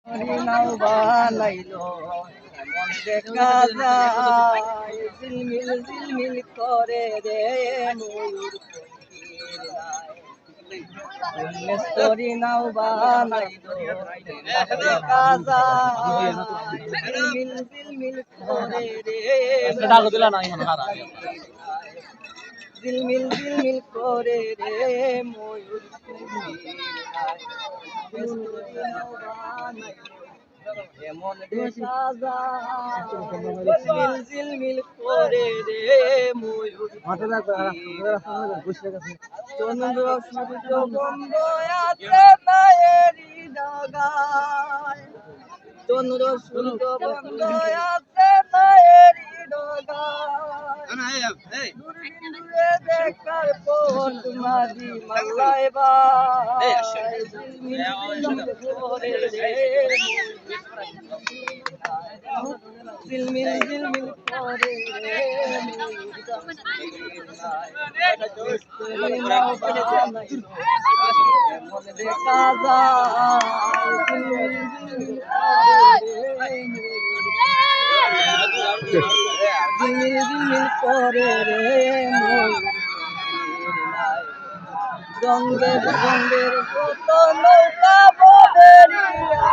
নাও বানাইলো এমন দেখা যায় ঝিলমিল ঝিলমিল করে রে ময়ূর পঙ্খির নাই মেস্তরি নাও বানাইলো এমন দেখা যায় ঝিলমিল ঝিলমিল করে রে ঝিলমিল ঝিলমিল করে রে ময়ূর পঙ্খির নাই মেস্তরি নাও বানাইলো এমন দেখা যায় ঝিলমিল ঝিলমিল করে রে ময়ূর চন্দ্র সূর্য বন্ধ আছে নায়েরি ডগায় চন্দ্র সূর্য বন্ধ আছে নায়েরি ডগায় দূরবীন দূরে দেখার পর মাঝি মাল্লায় বাই ঝিলমিল ঝিলমিল করে রে ঝিলমিল ঝিলমিল করে রে এমন দেখা যায় ঝিলমিল ঝিলমিল করে রে রঙের রঙের কত নৌকা বদরিয়া